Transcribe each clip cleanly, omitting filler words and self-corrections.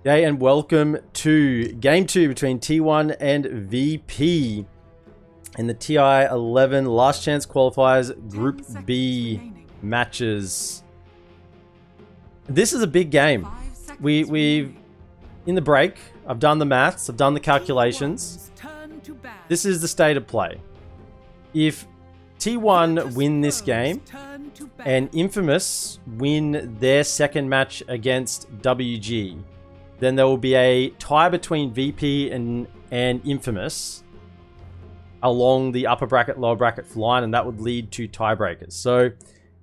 Hey, and welcome to Game 2 between T1 and VP in the TI11 Last Chance Qualifiers Group B matches. This is a big game. We've in the break, I've done the maths, I've done the calculations. This is the state of play. If T1 win this game and Infamous win their second match against WG, then there will be a tie between VP and Infamous along the upper bracket, lower bracket line, and that would lead to tiebreakers. So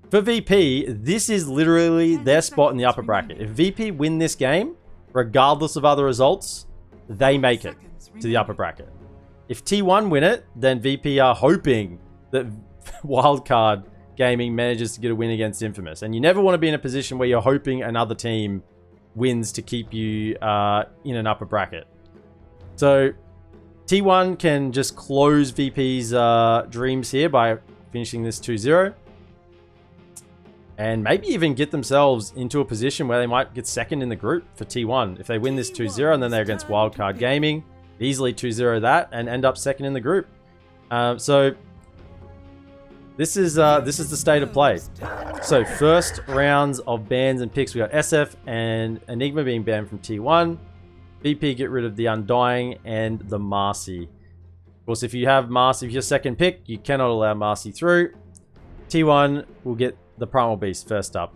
for VP, this is literally their spot in the upper bracket. If VP win this game, regardless of other results, they make it to the upper bracket. If T1 win it, then VP are hoping that Wildcard Gaming manages to get a win against Infamous. And you never want to be in a position where you're hoping another team wins to keep you in an upper bracket. So T1 can just close VP's dreams here by finishing this 2-0. And maybe even get themselves into a position where they might get second in the group for T1. If they win this 2-0 and then they're against Wildcard Gaming, easily 2-0 that and end up second in the group. So this is the state of play. So first rounds of bans and picks, we got SF and Enigma being banned from T1. VP get rid of the Undying and the Marcy. Of course, if you have Marcy, if you're second pick, you cannot allow Marcy through. T1 will get the Primal Beast first up.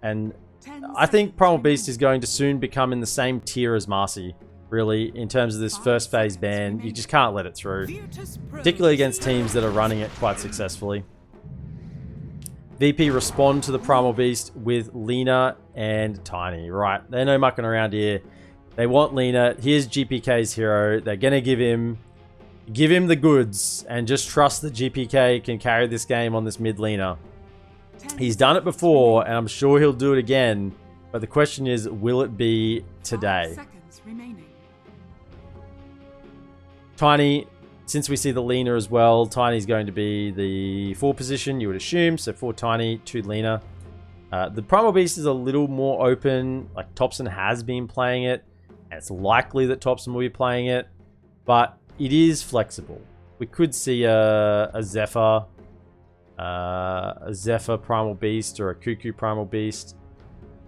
And I think Primal Beast is going to soon become in the same tier as Marcy, really, in terms of this first phase ban. You just can't let it through, particularly against teams that are running it quite successfully. VP respond to the Primal Beast with Lena and Tiny. Right, they're no mucking around here. They want Lena. Here's GPK's hero. They're gonna give him the goods and just trust that GPK can carry this game on this mid Lena. He's done it before, and I'm sure he'll do it again. But the question is, will it be today? Tiny, since we see the Lena as well, Tiny's going to be the 4 position, you would assume. So 4 Tiny, 2 Lena. The Primal Beast is a little more open. Like, Topson has been playing it, and it's likely that Topson will be playing it. But it is flexible. We could see a Zephyr Primal Beast or a Cuckoo Primal Beast,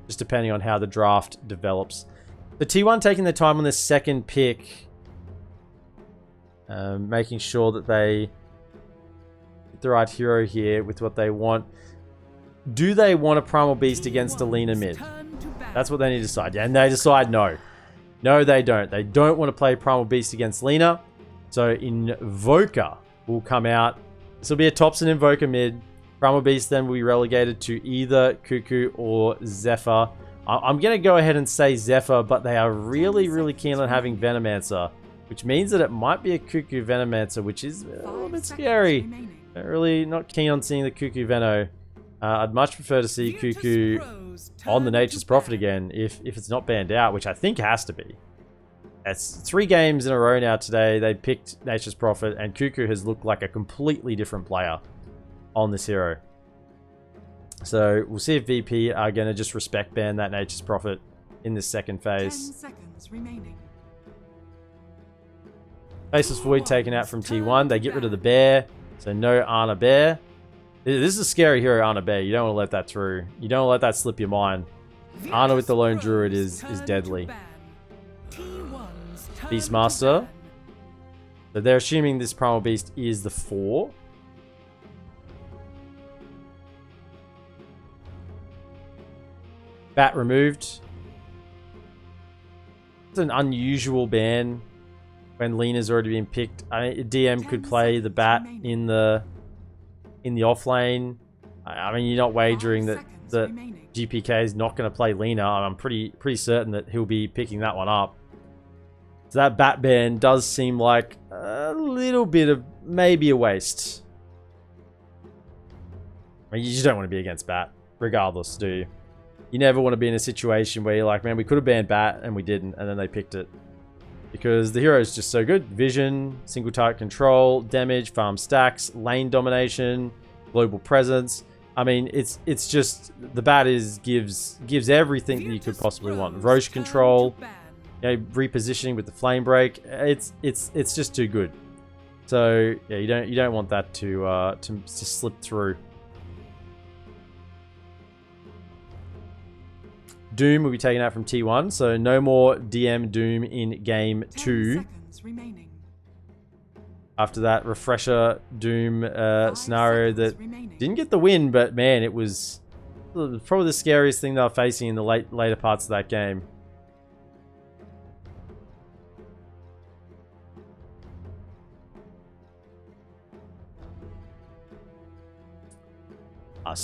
just depending on how the draft develops. The T1 taking their time on this second pick, making sure that they get the right hero here with what they want. Do they want a Primal Beast against a Lena mid? That's what they need to decide. Yeah, and they decide no. No, they don't. They don't want to play Primal Beast against Lena. So Invoker will come out. This will be a Topson Invoker mid. Primal Beast then will be relegated to either Cuckoo or Zephyr. I'm going to go ahead and say Zephyr, but they are really, really keen on having Venomancer, which means that it might be a Cuckoo Venomancer, which is a little bit scary. They're really not keen on seeing the Cuckoo Veno. I'd much prefer to see Cuckoo on the Nature's Prophet again, if it's not banned out, which I think has to be. It's 3 games in a row now today. They picked Nature's Prophet, and Cuckoo has looked like a completely different player on this hero. So we'll see if VP are going to just respect ban that Nature's Prophet in this second phase. 10 seconds remaining. Faceless Void taken out from T1. They get rid of the bear, so no Ana Bear. This is a scary hero, Ana Bear. You don't want to let that through. You don't want to let that slip your mind. Ana with the Lone Druid is deadly. Beastmaster. So they're assuming this Primal Beast is the 4. Bat removed. It's an unusual ban when Lena's already been picked. I mean, a DM could play the Bat in the off lane. I mean, you're not wagering that GPK is not going to play Lena. I'm pretty certain that he'll be picking that one up. So that Bat ban does seem like a little bit of maybe a waste. I mean, you just don't want to be against Bat, regardless, do you? You never want to be in a situation where you're like, man, we could have banned Bat and we didn't, and then they picked it. Because the hero is just so good. Vision, single target control, damage, farm stacks, lane domination, global presence. I mean, it's just, the Bat gives everything that you could possibly want. Roche control, You know, repositioning with the flame break. It's just too good. So yeah, you don't want that to slip through. Doom will be taken out from T1, so no more DM Doom in game 2. After that refresher Doom scenario that didn't get the win, but man, it was probably the scariest thing they were facing in the later parts of that game.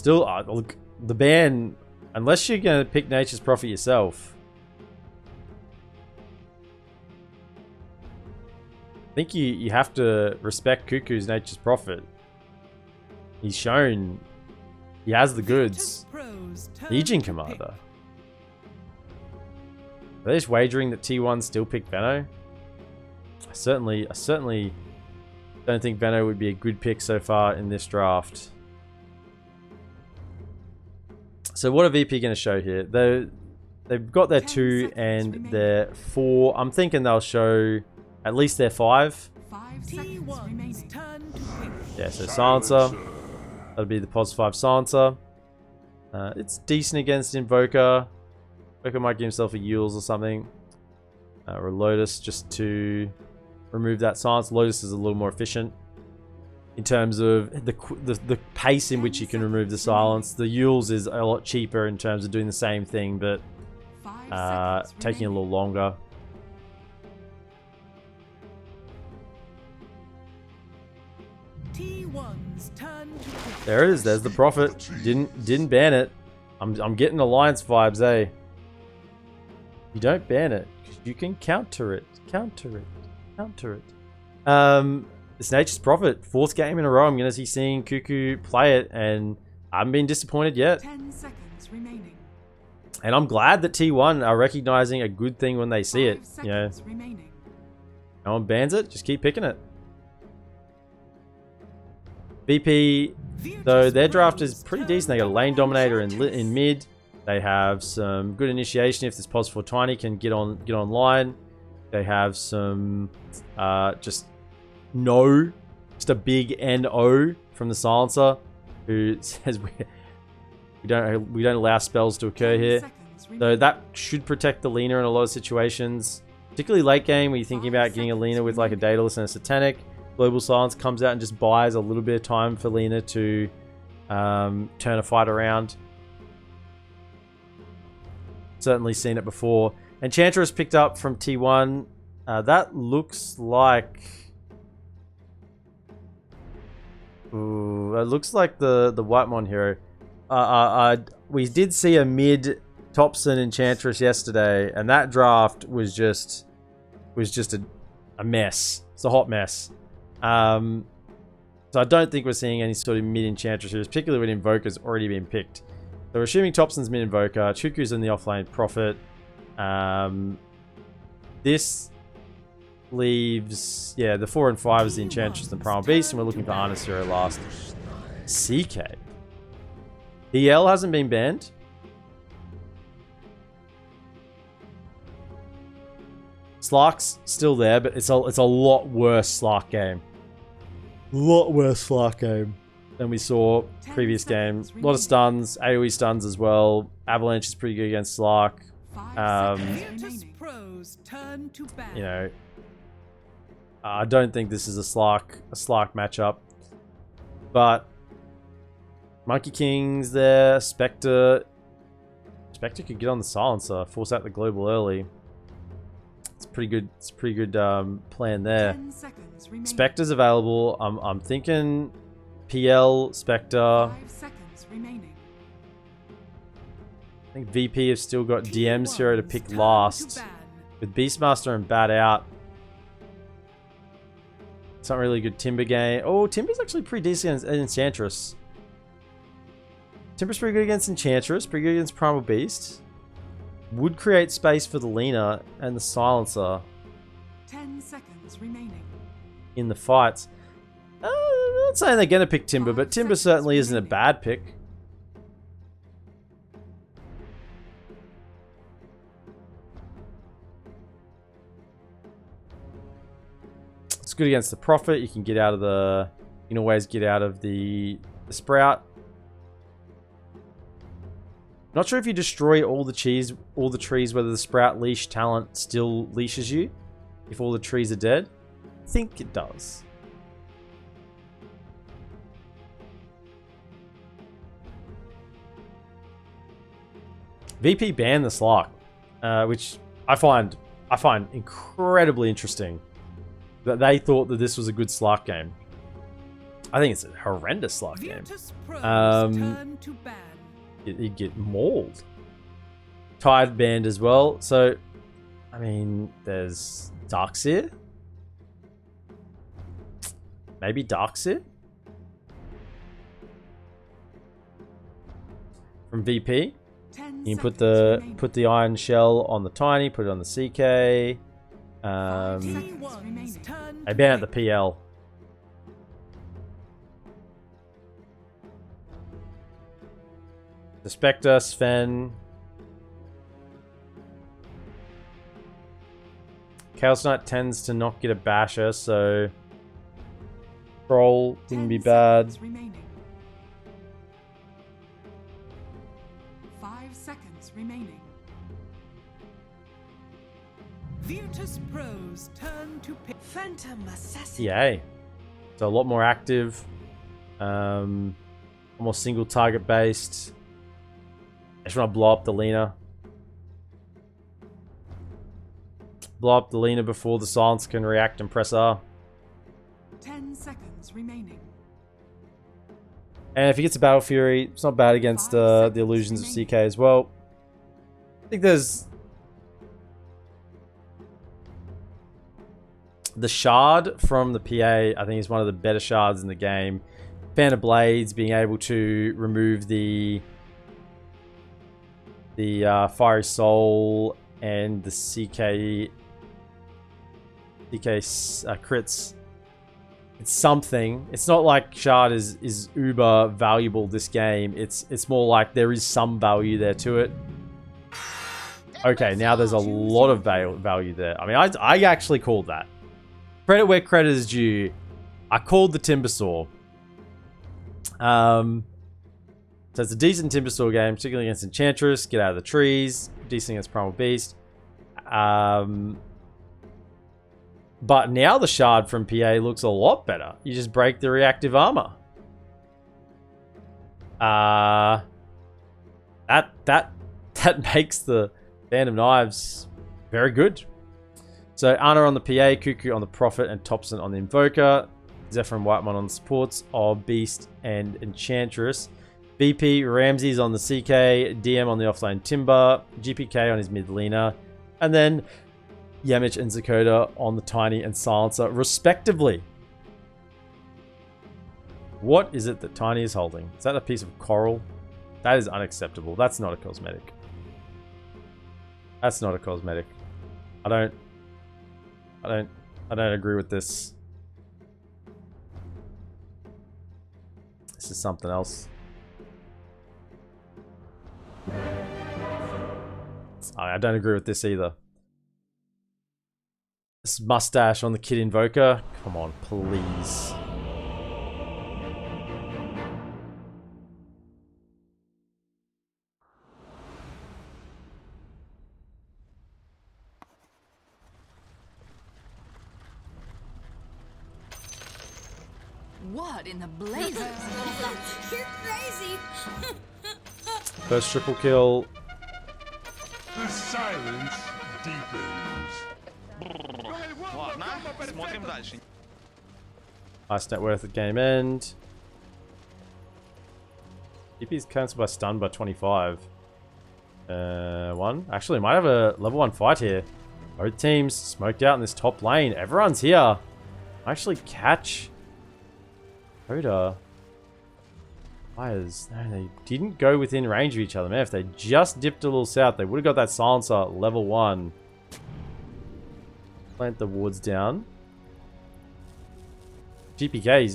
Look, the ban, unless you're going to pick Nature's Prophet yourself, I think you have to respect Cuckoo's Nature's Prophet. He's shown he has the goods. Legion Commander. Are they just wagering that T1 still picked Venno? I certainly don't think Venno would be a good pick so far in this draft. So what are VP going to show here? They've got their 2 and their 4. I'm thinking they'll show at least their 5. Yeah, so Silencer. That'll be the pos 5 Silencer. It's decent against Invoker. Invoker might give himself a Yules or something. Or a Lotus just to remove that silence. Lotus is a little more efficient in terms of the pace in which you can remove the silence. The Yules is a lot cheaper in terms of doing the same thing, but taking a little longer. There it is. There's the Prophet. Didn't ban it. I'm getting Alliance vibes, eh? You don't ban it because you can counter it. It's Nature's Prophet. 4th game in a row I'm going to be seeing Cuckoo play it, and I haven't been disappointed yet. 10 seconds remaining. And I'm glad that T1 are recognizing a good thing when they see it. You know, no one bans it, just keep picking it. VP, though, their draft is pretty decent. They got a lane dominator in mid. They have some good initiation if this pos 4 Tiny can get online. They have some just a big NO from the Silencer, who says we don't allow spells to occur here. So that should protect the Lina in a lot of situations, particularly late game when you're thinking about getting a Lina with like a Daedalus and a Satanic. Global Silence comes out and just buys a little bit of time for Lina to turn a fight around. Certainly seen it before. Enchantress picked up from T1. That looks like... Ooh, it looks like the Whitemon hero. We did see a mid Topson Enchantress yesterday, and that draft was just a mess. It's a hot mess. So I don't think we're seeing any sort of mid Enchantress here, particularly when Invoker's already been picked. So we're assuming Topson's mid Invoker, Chuku's in the offlane Prophet. This leaves, yeah, the 4 and 5 is the Enchantress and Primal Beast, and we're looking for Arnis Hero last. CK. EL hasn't been banned. Slark's still there, but it's a lot worse Slark game. Lot worse Slark game than we saw previous game. A lot of stuns, AoE stuns as well. Avalanche is pretty good against Slark. You know, I don't think this is a Slark matchup, but Monkey King's there. Spectre could get on the Silencer, force out the global early. It's pretty good. It's a pretty good plan there. Spectre's available. I'm thinking PL Spectre. 5 seconds remaining. I think VP have still got DM's hero to pick last. With Beastmaster and Bat out, it's not really a good Timber game. Oh, Timber's actually pretty decent against Enchantress. Timber's pretty good against Enchantress, pretty good against Primal Beast. Would create space for the Lina and the Silencer 10 seconds remaining. in the fights. I'm not saying they're going to pick Timber, but Timber certainly isn't a bad pick. It's good against the Prophet. You can get out of the... You can always get out of the Sprout. Not sure if you destroy all the trees, whether the Sprout leash talent still leashes you. If all the trees are dead. I think it does. VP banned the Slark, which I find incredibly interesting. That they thought that this was a good Slark game. I think it's a horrendous Slark game. You'd get mauled. Tide banned as well. So, I mean, there's Darkseer. Maybe Darkseer? From VP. You can put the iron shell on the tiny, put it on the CK. I ban at the PL. The Spectre, Sven. Chaos Knight tends to not get a basher, so Troll wouldn't be bad. 5 seconds remaining. Virtus Pro's turn to pick. Phantom Assassin. EA. So a lot more active. More single target based. I just want to blow up the Lina. Blow up the Lina before the silence can react and press R. 10 seconds remaining. And if he gets a Battle Fury, it's not bad against the illusions of CK as well. I think there's... The Shard from the PA, I think, is one of the better shards in the game. Fan of Blades, being able to remove the Fiery Soul and the CK crits. It's something. It's not like Shard is uber valuable this game. It's more like there is some value there to it. Okay, now there's a lot of value there. I mean, I actually called that. Credit where credit is due. I called the Timbersaw. So it's a decent Timbersaw game, particularly against Enchantress. Get out of the trees. Decent against Primal Beast. But now the Shard from PA looks a lot better. You just break the reactive armor. That makes the Band of Knives very good. So Ana on the PA, Cuckoo on the Prophet, and Thompson on the Invoker. Zephyr and Whitemon on the supports of Beast and Enchantress. VP, Ramses on the CK, DM on the offlane Timber, GPK on his mid Lina, and then Yamich and Zakota on the Tiny and Silencer, respectively. What is it that Tiny is holding? Is that a piece of coral? That is unacceptable. That's not a cosmetic. That's not a cosmetic. I don't agree with this. This is something else. I don't agree with this either. This mustache on the Kid Invoker. Come on, please. What in the blazes? You're crazy. First triple kill. The silence deepens. Ладно, смотрим дальше. Nice net worth at game end. DP's cancelled by stun by 25. One. Actually, might have a level 1 fight here. Both teams smoked out in this top lane. Everyone's here. Actually catch Coda. Fires. No, they didn't go within range of each other. Man, if they just dipped a little south, they would have got that silencer level 1. Plant the wards down. GPK,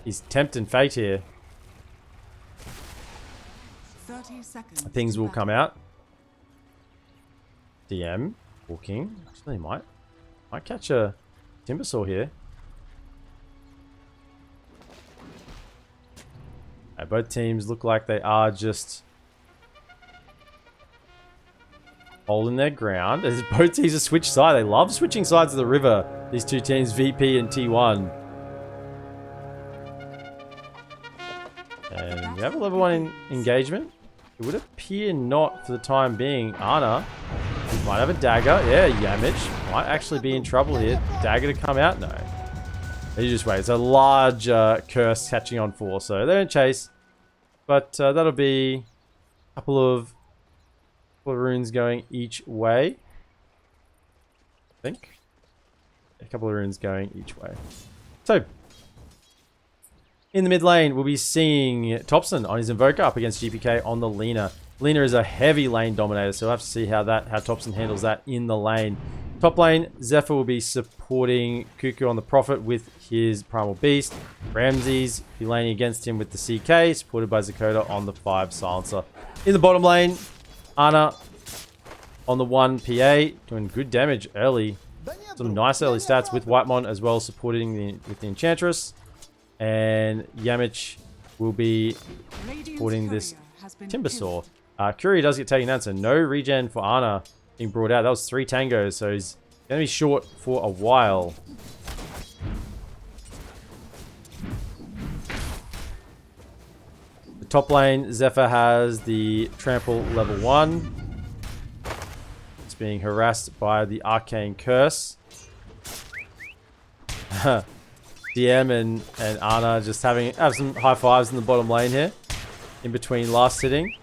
he's tempting fate here. 30 seconds. Things will come out. DM walking. Actually, might catch a Timbersaw here. Both teams look like they are just holding their ground. As both teams have switched side. They love switching sides of the river. These two teams, VP and T1. And we have a level 1 engagement. It would appear not for the time being. Ana might have a dagger. Yeah, Yamich might actually be in trouble here. Dagger to come out? No. You just wait. It's a large curse catching on 4, so they don't chase. But that'll be a couple of runes going each way. I think. A couple of runes going each way. So, in the mid lane, we'll be seeing Thompson on his Invoker up against GPK on the Lina. Lina is a heavy lane dominator, so we'll have to see how Thompson handles that in the lane. Top lane, Zephyr will be supporting Cuckoo on the Prophet with his Primal Beast. Ramses be laning against him with the CK, supported by Zakota on the 5 Silencer. In the bottom lane, Ana on the 1 PA, doing good damage early. Some nice early stats with Whitemon as well, supporting with the Enchantress. And Yamich will be supporting this Timbersaw. Curie does get taken down, so no regen for Ana being brought out. That was 3 tangos, so he's going to be short for a while. The top lane, Zephyr has the Trample level 1. It's being harassed by the Arcane Curse. DM and Ana just have some high fives in the bottom lane here. In between last hitting.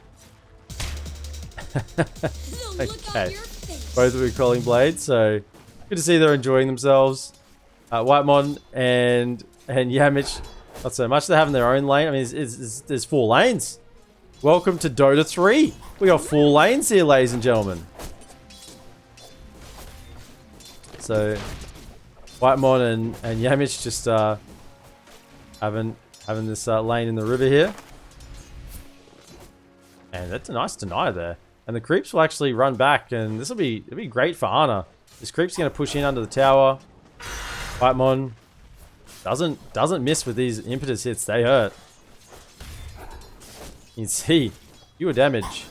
Okay. Both will be calling blades, so good to see they're enjoying themselves. Whitemon and Yamich, not so much. They're having their own lane. I mean, there's 4 lanes. Welcome to Dota 3. We got 4 lanes here, ladies and gentlemen. So, Whitemon and Yamich just having this lane in the river here. And that's a nice deny there. And the creeps will actually run back, and it'll be great for Ana. This creep's going to push in under the tower. Whitemon doesn't miss with these impetus hits. They hurt. You can see fewer damage,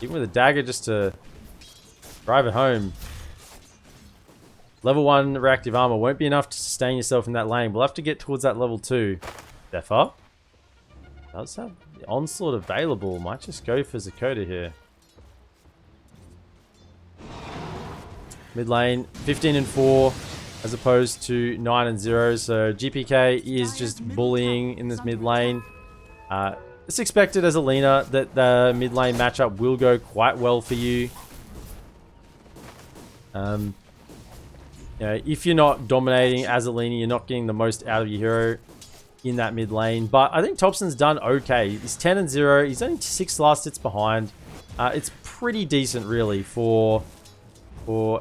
even with a dagger just to drive it home. Level 1 reactive armor won't be enough to sustain yourself in that lane. We'll have to get towards that level 2. Zephyr does have the onslaught available. Might just go for Zakota here. Mid lane, 15 and 4 as opposed to 9 and 0. So GPK is just bullying in this mid lane. It's expected as a Lina that the mid lane matchup will go quite well for you. You know, if you're not dominating as a Lina, you're not getting the most out of your hero in that mid lane. But I think Thompson's done okay. He's 10 and 0. He's only 6 last hits behind. It's pretty decent, really, for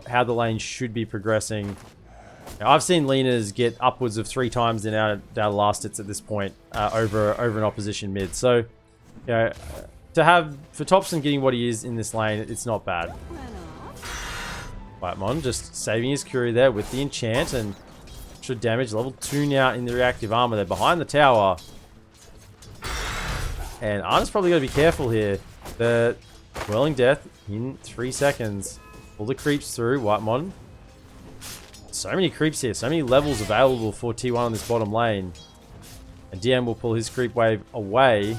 how the lane should be progressing. Now, I've seen Linas get upwards of 3 times in our last hits at this point over an opposition mid. So, you know, for Thompson getting what he is in this lane, it's not bad. Whitemon just saving his Curie there with the enchant and extra damage. Level 2 now in the reactive armor. They're behind the tower. And Ana's probably got to be careful here. The Whirling Death in 3 seconds. All the creeps through. Whitemon. So many creeps here. So many levels available for T1 on this bottom lane. And DM will pull his creep wave away.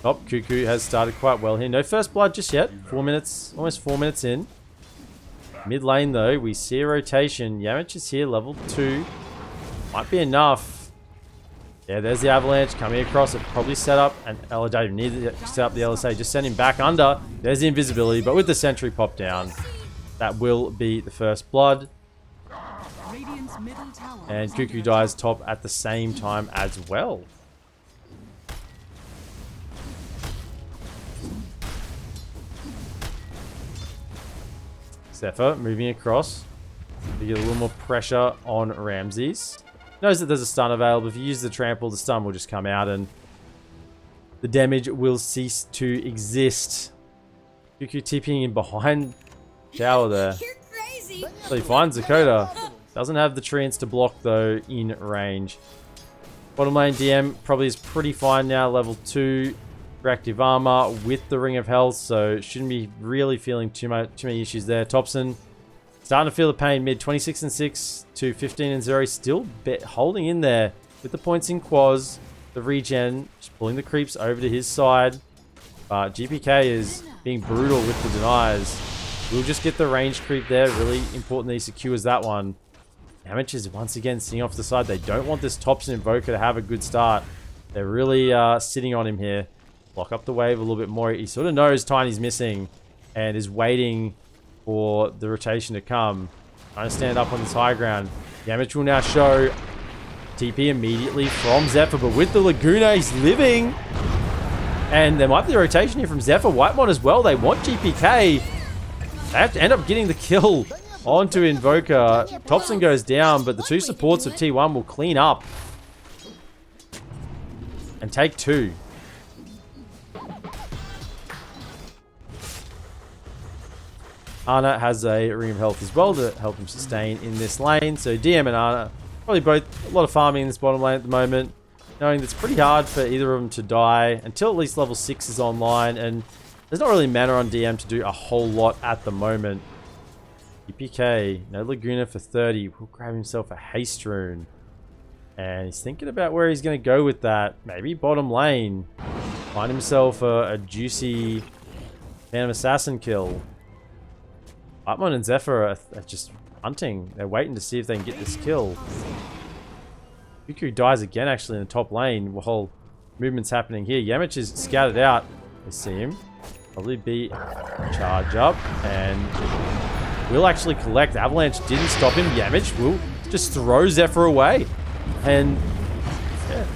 Oh, Cuckoo has started quite well here. No first blood just yet. 4 minutes, almost 4 minutes in. Mid lane though, we see a rotation. Yamich is here, level 2. Might be enough. Yeah, there's the avalanche coming across. It probably set up, and I don't even need to set up the LSA. Just send him back under. There's the invisibility, but with the sentry pop down, that will be the first blood. And Cuckoo dies top at the same time as well. Zephyr moving across to get a little more pressure on Ramses. Knows that there's a stun available. If you use the trample, the stun will just come out and the damage will cease to exist. Cuckoo TPing in behind tower there. You're crazy. crazy. So he finds Dakota. Doesn't have the treants to block though in range. Bottom lane DM probably is pretty fine now. Level 2 reactive armor with the Ring of Health, so shouldn't be really feeling too many issues there. Thompson starting to feel the pain mid. 26 and 6 to 15 and 0. He's still holding in there with the points in quaz. The regen just pulling the creeps over to his side. But GPK is being brutal with the denies. We'll just get the range creep there. Really important that he secures that one. Damage is once again sitting off the side. They don't want this Thompson Invoker to have a good start. They're really sitting on him here. Block up the wave a little bit more. He sort of knows Tiny's missing and is waiting for the rotation to come. Trying to stand up on this high ground. Damage will now show TP immediately from Zephyr, but with the Laguna, he's living. And there might be a rotation here from Zephyr. Whitemon as well. They want GPK. They have to end up getting the kill onto Invoker. Thompson goes down, but the two supports of T1 will clean up and take 2. Ana has a Ring of Health as well to help him sustain in this lane. So DM and Ana, probably both a lot of farming in this bottom lane at the moment, knowing that it's pretty hard for either of them to die until at least level 6 is online, and there's not really mana on DM to do a whole lot at the moment. EPK, no Laguna for 30. Will grab himself a Haste Rune. And he's thinking about where he's going to go with that. Maybe bottom lane. Find himself a juicy Phantom Assassin kill. Whitemon and Zephyr are just hunting. They're waiting to see if they can get this kill. Cuckoo dies again actually in the top lane while movement's happening here. Yamich is scattered out. They see him. Probably be charge up and will actually collect. Avalanche didn't stop him. Yamich will just throw Zephyr away. And yeah,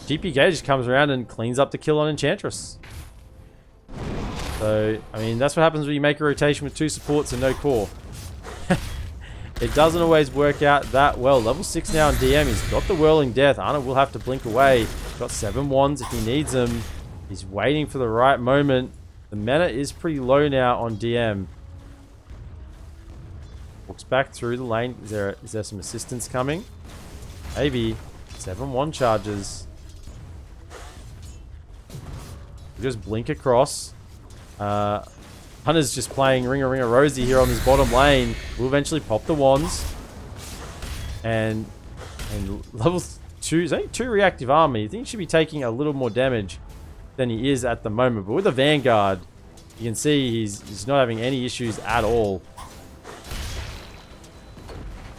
GPK just comes around and cleans up the kill on Enchantress. So, I mean, that's what happens when you make a rotation with 2 supports and no core. It doesn't always work out that well. Level 6 now on DM. He's got the Whirling Death. Ana will have to blink away. Got 7 wands if he needs them. He's waiting for the right moment. The mana is pretty low now on DM. Walks back through the lane. Is there some assistance coming? Maybe. 7 wand charges. Just blink across. Hunter's just playing Ring a Rosie here on this bottom lane. We'll eventually pop the wands. And level 2, is only 2 reactive armor. You think he should be taking a little more damage than he is at the moment. But with a Vanguard, you can see he's not having any issues at all.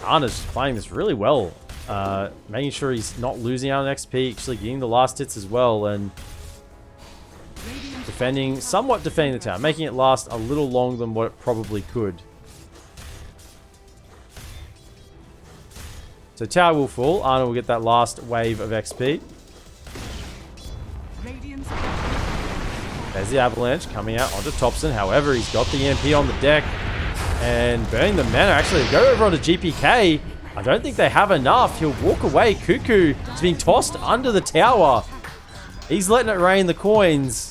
Arna's playing this really well. Making sure he's not losing out on XP, actually getting the last hits as well, and somewhat defending the tower, making it last a little longer than what it probably could. So tower will fall. Arna will get that last wave of XP. There's the Avalanche coming out onto Thompson. However, he's got the EMP on the deck and burning the mana. Actually, go over onto GPK. I don't think they have enough. He'll walk away. Cuckoo is being tossed under the tower. He's letting it rain the coins.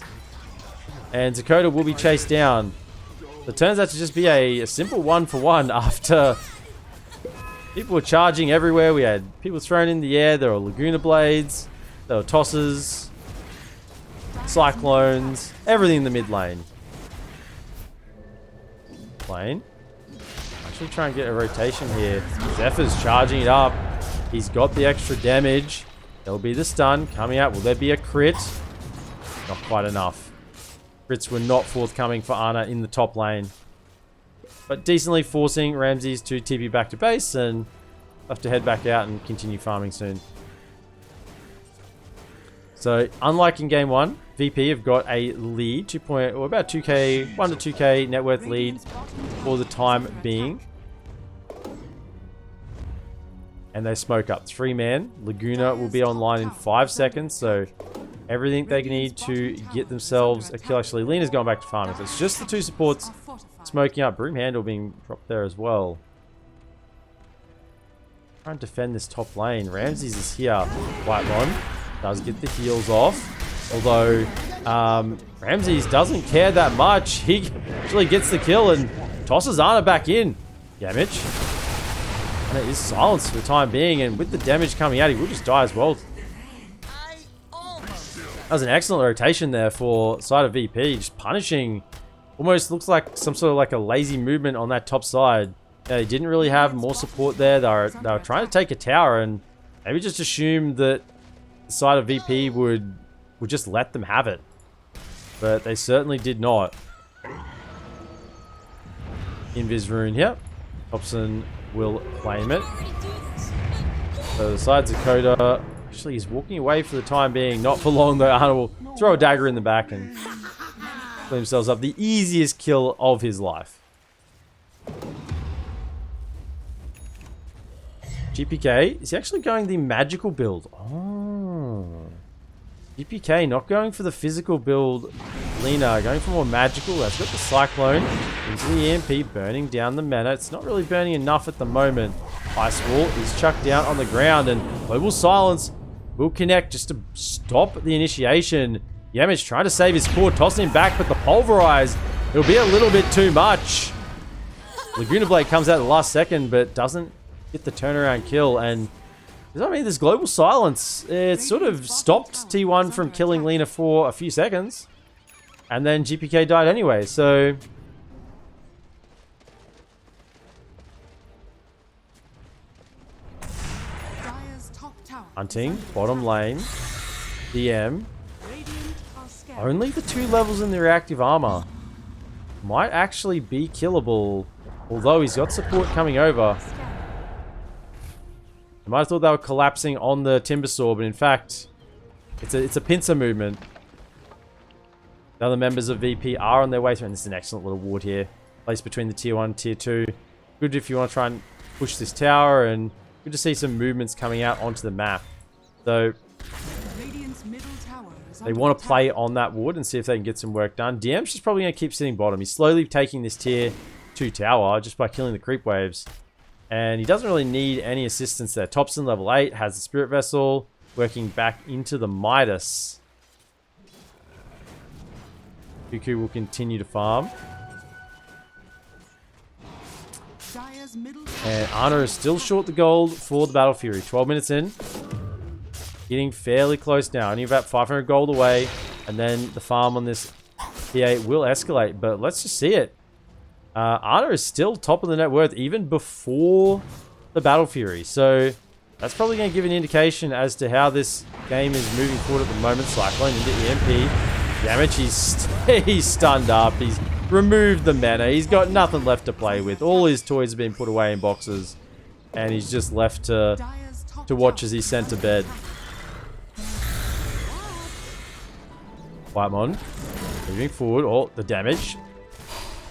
And Dakota will be chased down. It turns out to just be a simple 1-for-1 after people were charging everywhere. We had people thrown in the air. There were Laguna Blades. There were tosses. Cyclones. Everything in the mid lane. Actually try and get a rotation here. Zephyr's charging it up. He's got the extra damage. There'll be the stun coming out. Will there be a crit? Not quite enough. Crits were not forthcoming for Ana in the top lane. But decently forcing Ramses to TP back to base, and have to head back out and continue farming soon. So, unlike in game 1, VP have got a lead, about 2k, 1 to 2k net worth lead for the time being. And they smoke up 3-man. Laguna will be online in 5 seconds, so everything they need to get themselves a kill. Actually, Lena's going back to farming, so it's just the 2 supports smoking up. Broom Handle being dropped there as well. Trying to defend this top lane. Ramses is here. Whitemon does get the heals off, although Ramses doesn't care that much. He actually gets the kill and tosses Ana back in. Damage. And it is silenced for the time being, and with the damage coming out, he will just die as well. That was an excellent rotation there for side of VP, just punishing. Almost looks like some sort of like a lazy movement on that top side. Yeah, they didn't really have more support there. They were trying to take a tower and maybe just assumed that the side of VP would just let them have it. But they certainly did not. Invis rune here. Thompson will claim it. So the side Dakota, actually he's walking away for the time being. Not for long though. Arnold will throw a dagger in the back and clean themselves up. The easiest kill of his life. GPK, is he actually going the magical build? Oh. GPK not going for the physical build. Lena going for more magical. That's got the Cyclone into the EMP, burning down the mana. It's not really burning enough at the moment. Ice Wall is chucked down on the ground, and Global Silence will connect just to stop the initiation. Yamich trying to save his core, tossing him back, but the Pulverize, it'll be a little bit too much. Laguna Blade comes out at the last second, but doesn't get the turnaround kill, and I mean, this Global Silence, it sort of stopped T1 from killing Lena for a few seconds. And then GPK died anyway, so... Hunting, bottom lane, DM. Only the 2 levels in the reactive armor. Might actually be killable, although he's got support coming over. I might have thought they were collapsing on the Timbersaw, but in fact, it's a pincer movement. The other members of VP are on their way through, and this is an excellent little ward here. Placed between the tier 1 and tier 2. Good if you want to try and push this tower, and good to see some movements coming out onto the map. So, they want to play on that wood and see if they can get some work done. DM's just probably going to keep sitting bottom. He's slowly taking this tier 2 tower just by killing the creep waves. And he doesn't really need any assistance there. Thompson, level 8, has the Spirit Vessel, working back into the Midas. Cuckoo will continue to farm. And Arno is still short the gold for the Battle Fury. 12 minutes in. Getting fairly close now. Only about 500 gold away. And then the farm on this P8 will escalate. But let's just see it. Arno is still top of the net worth even before the Battle Fury. So that's probably going to give an indication as to how this game is moving forward at the moment. Cyclone into EMP. Damage, he's stunned up. He's removed the mana. He's got nothing left to play with. All his toys have been put away in boxes. And he's just left to watch as he's sent to bed. Whitemon moving forward. Oh, the damage.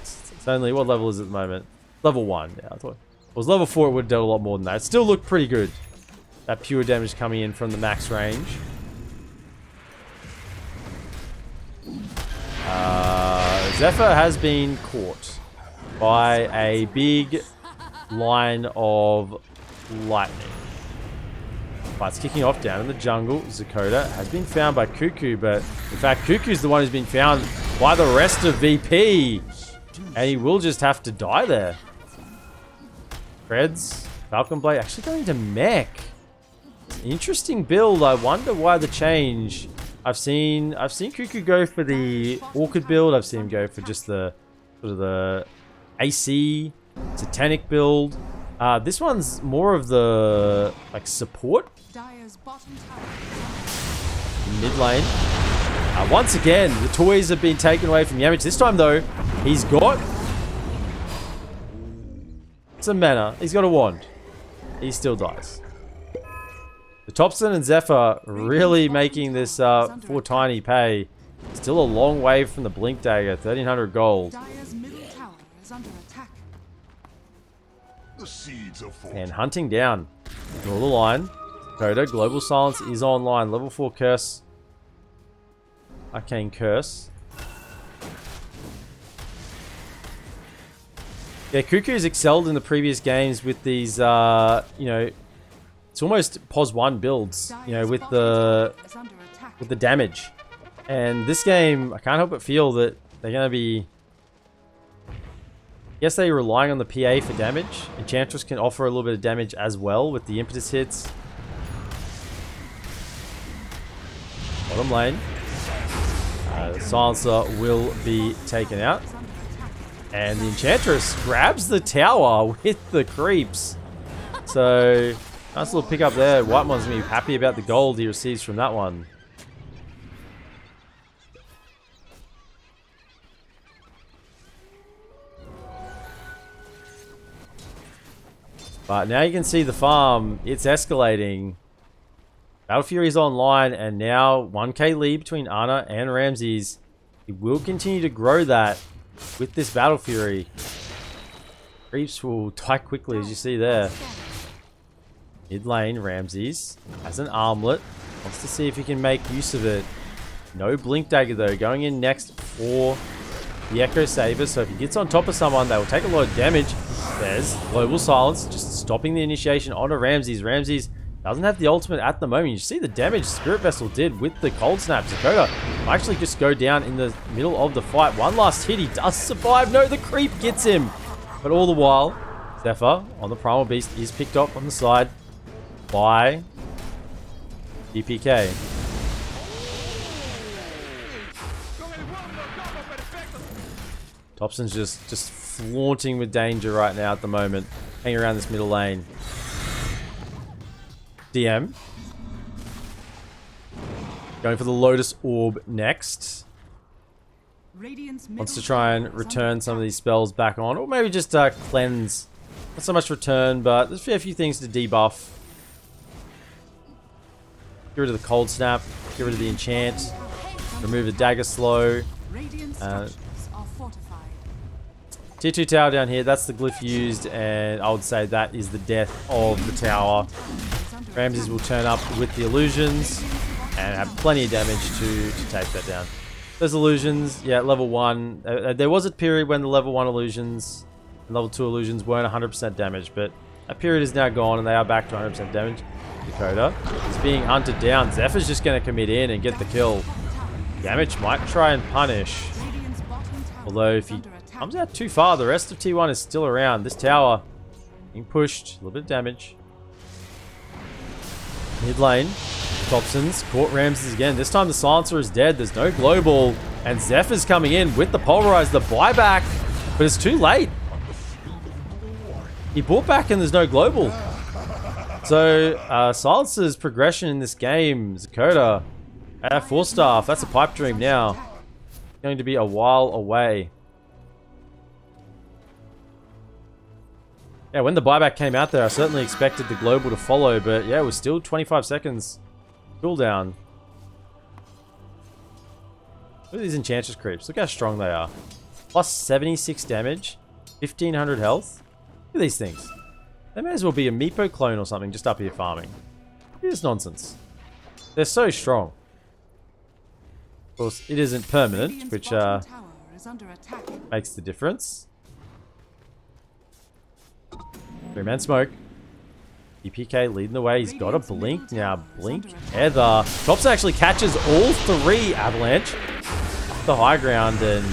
It's only, what level is it at the moment? Level 1. Yeah, I thought it was level 4, it would have done a lot more than that. It still looked pretty good. That pure damage coming in from the max range. Zephyr has been caught by a big line of lightning. Fight's kicking off down in the jungle. Zakota has been found by Cuckoo, but in fact, Cuckoo's the one who's been found by the rest of VP. And he will just have to die there. Creds, Falcon Blade, actually going to mech. Interesting build. I wonder why the change. I've seen Cuckoo go for the Orchid build. I've seen him go for just the sort of the AC Satanic build. This one's more of the like support mid lane. Once again, the toys have been taken away from Yamich. This time though, he's got some mana. He's got a wand. He still dies. The Thompson and Zephyr really making this for Tiny pay. Still a long way from the Blink Dagger. 1300 gold. And hunting down. Draw the line. Coda, Global Silence is online. Level 4 Curse. Arcane Curse. Yeah, Cuckoo's excelled in the previous games with these, you know, it's almost POS 1 builds, you know, with the damage. And this game, I can't help but feel that they're going to be Yes, they're relying on the PA for damage. Enchantress can offer a little bit of damage as well with the impetus hits. Bottom lane. Silencer will be taken out. And the Enchantress grabs the tower with the creeps. So, nice little pick up there. Whitemon's going to be happy about the gold he receives from that one. But now you can see the farm. It's escalating. Battle Fury's online, and now 1k lead between Ana and Ramses. He will continue to grow that with this Battle Fury. Creeps will die quickly, as you see there. Mid lane, Ramses has an armlet. Wants to see if he can make use of it. No Blink Dagger, though. Going in next for the Echo Saver. So if he gets on top of someone, they will take a lot of damage. There's Global Silence, just stopping the initiation onto Ramses. Ramses doesn't have the ultimate at the moment. You see the damage Spirit Vessel did with the Cold Snap. Dakota will actually just go down in the middle of the fight. One last hit. He does survive. No, the creep gets him. But all the while, Zephyr on the Primal Beast is picked up on the side by DPK. Thompson's just flaunting with danger right now at the moment. Hanging around this middle lane. DM. Going for the Lotus Orb next. Wants to try and return some of these spells back on. Or maybe just cleanse. Not so much return, but there's a few things to debuff. Get rid of the Cold Snap. Get rid of the Enchant. Remove the Dagger Slow. Tier 2 tower down here, that's the glyph used, and I would say that is the death of the tower. Ramses will turn up with the illusions and have plenty of damage to take that down. Those illusions, yeah, level 1. There was a period when the level 1 illusions and level 2 illusions weren't 100% damage, but that period is now gone and they are back to 100% damage. Dakota is being hunted down. Zephyr's just going to commit in and get the kill. Damage might try and punish. Although if he comes out too far, the rest of T1 is still around. This tower being pushed. A little bit of damage. Mid lane. Thompson's caught Ramses again. This time the Silencer is dead. There's no global. And Zephyr's coming in with the Pulverize, the buyback. But it's too late. He bought back and there's no global. So, Silencer's progression in this game, Dakota, at 4-star. That's a pipe dream now. Going to be a while away. Yeah, when the buyback came out there, I certainly expected the global to follow, but yeah, it was still 25 seconds cooldown. Look at these Enchantress creeps. Look how strong they are. Plus 76 damage, 1500 health. Look at these things. They may as well be a Meepo clone or something just up here farming. It is nonsense. They're so strong. Of course, it isn't permanent, which makes the difference. 3-man smoke. EPK leading the way. He's got a blink now. Blink. Heather. Tops actually catches all 3 Avalanche. The high ground and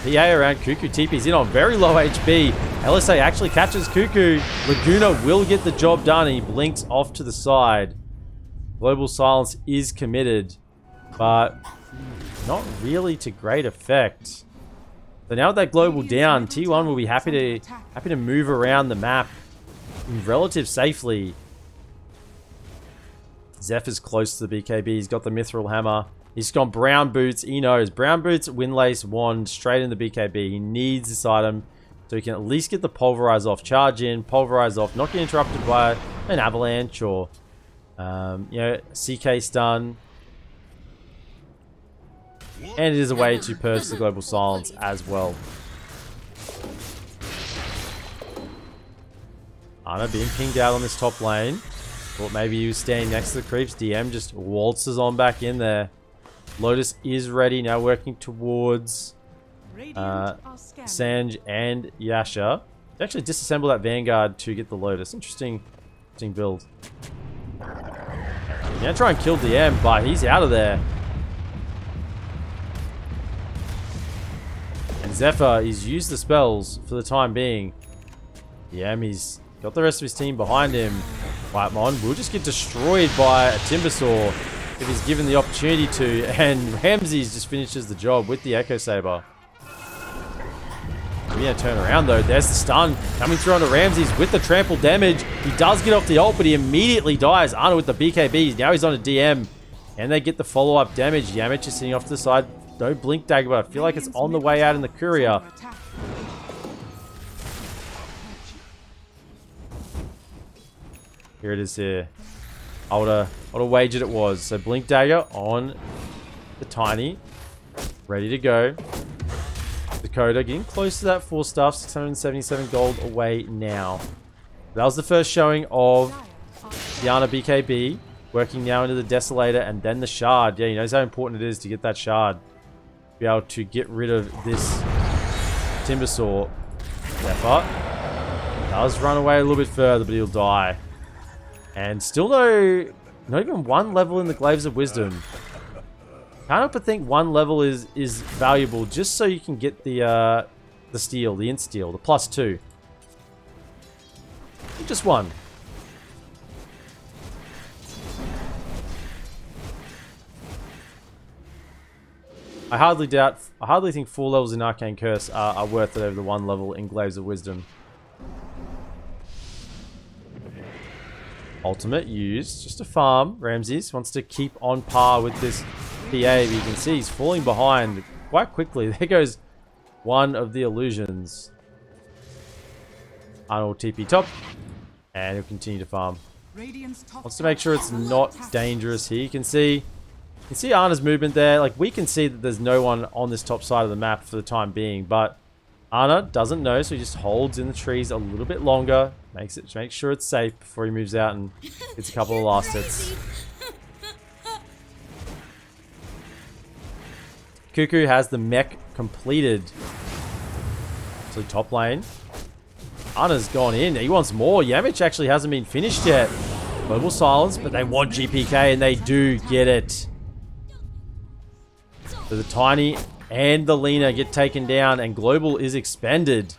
PA around Cuckoo. TP's in on very low HP. LSA actually catches Cuckoo. Laguna will get the job done and he blinks off to the side. Global Silence is committed, but not really to great effect. So now with that global down, T1 will be happy to move around the map relative safely. Zephyr's close to the BKB. He's got the Mithril Hammer. He's got Brown Boots. He knows. Brown Boots, Windlace, Wand, straight in the BKB. He needs this item so he can at least get the Pulverize off. Charge in, Pulverize off. Not get interrupted by an Avalanche or, CK stun. And it is a way to purge the Global Silence as well. Ana being pinged out on this top lane. Thought maybe he was staying next to the creeps. DM just waltzes on back in there. Lotus is ready, now working towards Sanj and Yasha. They actually disassemble that Vanguard to get the Lotus. Interesting build. Now try and kill DM, but he's out of there. And Zephyr, he's used the spells for the time being. Yeah, he's got the rest of his team behind him. Whitemon will just get destroyed by a Timbersaw if he's given the opportunity to. And Ramses just finishes the job with the Echo Saber. We're going to turn around though. There's the stun coming through onto Ramses with the trample damage. He does get off the ult, but he immediately dies. Ana with the BKB. Now he's on a DM. And they get the follow-up damage. Yamich is sitting off to the side. No Blink Dagger, but I feel like it's on the way out in the Courier. Here it is here. I would have wagered it was. So Blink Dagger on the Tiny. Ready to go. Dakota getting close to that 4-star. 677 gold away now. That was the first showing of the Ana BKB. Working now into the Desolator and then the Shard. Yeah, he knows how important it is to get that Shard. Be able to get rid of this Timbersaw. Zephyr does run away a little bit further, but he'll die. And still not even one level in the Glaives of Wisdom. Can't help but think one level is valuable just so you can get the steal, the insta-steal, the +2. Just one. I hardly think 4 levels in Arcane Curse are worth it over the 1 level in Glaives of Wisdom. Ultimate used just to farm. Ramses wants to keep on par with this PA, but you can see he's falling behind quite quickly. There goes one of the illusions. Arnold TP top, and he'll continue to farm. Wants to make sure it's not dangerous here. You can see Ana's movement there. Like, we can see that there's no one on this top side of the map for the time being, but Ana doesn't know, so he just holds in the trees a little bit longer. Makes sure it's safe before he moves out and gets a couple of last hits. Cuckoo has the mech completed. So top lane. Ana's gone in. He wants more. Yamich actually hasn't been finished yet. Global silence, but they want GPK and they do get it. So the Tiny and the Lina get taken down and Global is expended.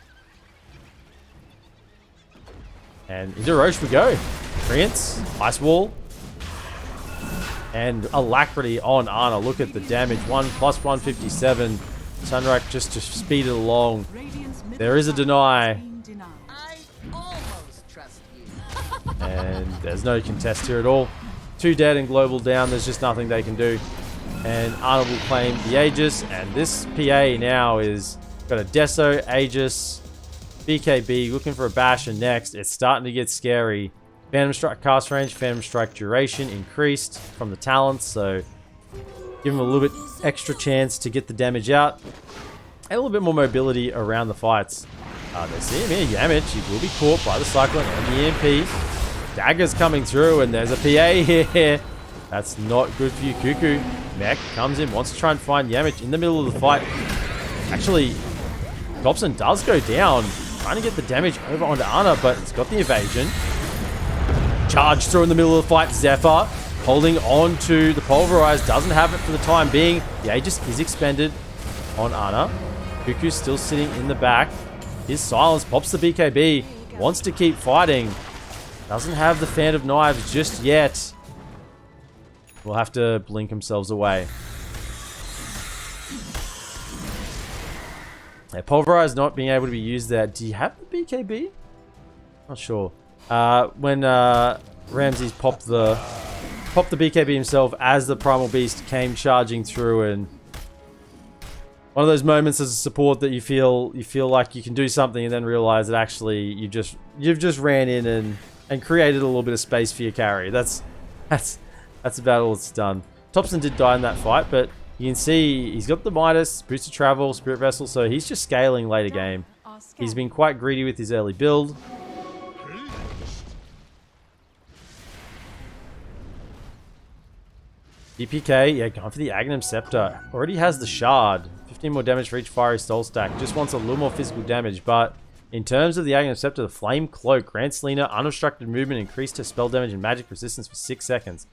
And into Roche we go. Treants, Ice Wall, and Alacrity on Ana. Look at the damage. 1 plus 157. Sunrak just to speed it along. There is a deny. I almost trust you. And there's no contest here at all. 2 dead and Global down. There's just nothing they can do. And Ana will claim the Aegis. And this PA now is got a Deso, Aegis, BKB, looking for a Basher next. It's starting to get scary. Phantom Strike cast range, Phantom Strike duration increased from the talents, so give him a little bit extra chance to get the damage out. And a little bit more mobility around the fights. They see him here, Yamich. He will be caught by the Cyclone and the EMP. Dagger's coming through, and there's a PA here. That's not good for you, Cuckoo. Mech comes in, wants to try and find Yamich in the middle of the fight. Actually, Dobson does go down, trying to get the damage over onto Ana, but it's got the evasion. Charge through in the middle of the fight. Zephyr holding on to the Pulverize. Doesn't have it for the time being. The Aegis is expended on Ana. Cuckoo's still sitting in the back. His silence pops the BKB. Wants to keep fighting. Doesn't have the Fan of Knives just yet. We'll have to blink themselves away. Yeah, Pulverize not being able to be used there. Do you have the BKB? Not sure. When Ramses popped the BKB himself as the Primal Beast came charging through, and one of those moments as a support that you feel like you can do something and then realize that actually you've just ran in and created a little bit of space for your carry. That's about all it's done. Thompson did die in that fight, but you can see he's got the Midas, Boosted Travel, Spirit Vessel, so he's just scaling later game. He's been quite greedy with his early build. DPK, yeah, going for the Aghanim Scepter. Already has the Shard. 15 more damage for each fiery soul stack. Just wants a little more physical damage, but in terms of the Aghanim Scepter, the Flame Cloak grants Selena unobstructed movement, increased her spell damage and magic resistance for 6 seconds.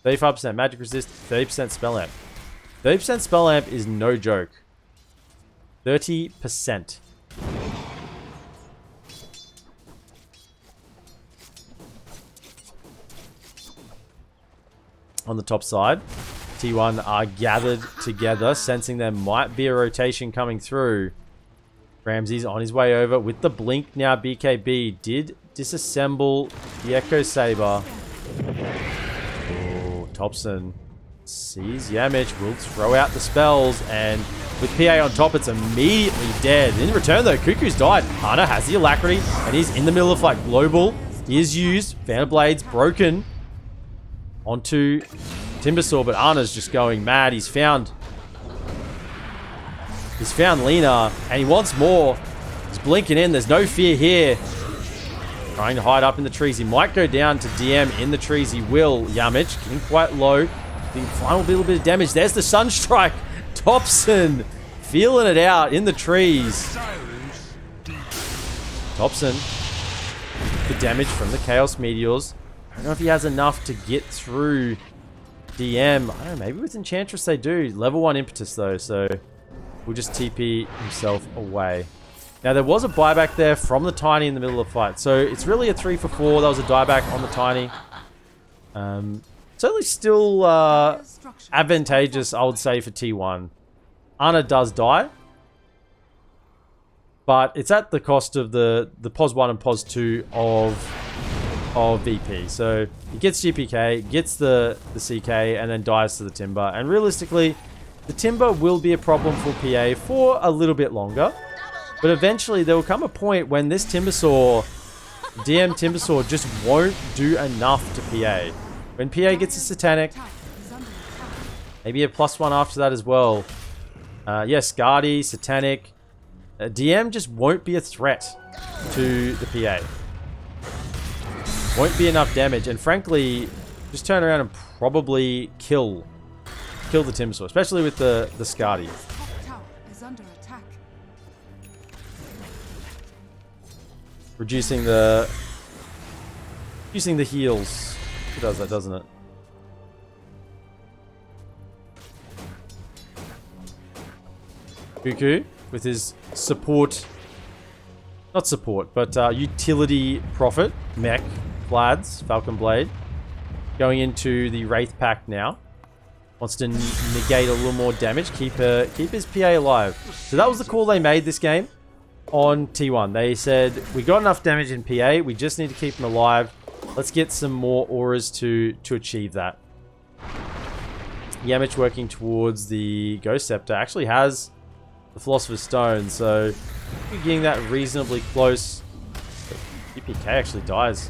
35% magic resist, 30% spell amp. 30% spell amp is no joke. 30%. On the top side, T1 are gathered together, sensing there might be a rotation coming through. Ramsey's on his way over with the blink now. BKB did disassemble the Echo Saber. Oh, Thompson sees Yamich, will throw out the spells, and with PA on top, it's immediately dead. In return, though, Cuckoo's died. Hana has the Alacrity, and he's in the middle of fight. Global is used. Fan of Blades broken onto Timbersaw, but Ana's just going mad. He's found Lena, and he wants more. He's blinking in. There's no fear here. Trying to hide up in the trees. He might go down to DM in the trees. He will. Yamich getting quite low. The final little bit of damage. There's the Sunstrike. Thompson feeling it out in the trees. Thompson, the damage from the Chaos Meteors. I don't know if he has enough to get through DM. I don't know, maybe with Enchantress they do. Level 1 Impetus though, so we'll just TP himself away. Now there was a buyback there from the Tiny in the middle of the fight, so it's really a 3 for 4. That was a dieback on the Tiny. Certainly still advantageous, I would say, for T1. Ana does die, but it's at the cost of the POS 1 and POS 2 of VP. So he gets GPK, gets the CK, and then dies to the Timber. And realistically, the Timber will be a problem for PA for a little bit longer. But eventually there will come a point when this Timbersaw, DM Timbersaw, just won't do enough to PA. When PA gets a Satanic, maybe a +1 after that as well. Yes, Guardy, Satanic. DM just won't be a threat to the PA. Won't be enough damage, and frankly, just turn around and probably kill the Timbersaw, especially with the Scardy. Reducing the heals. It does that, doesn't it? Cuckoo with his support, not support, but utility prophet, mech, Vlads, Falcon Blade, going into the Wraith Pact now. Wants to negate a little more damage, keep his PA alive. So that was the call they made this game on T1. They said, we got enough damage in PA, we just need to keep him alive. Let's get some more auras to achieve that. Yamich working towards the Ghost Scepter. Actually has the Philosopher's Stone, so we're getting that reasonably close. UPK actually dies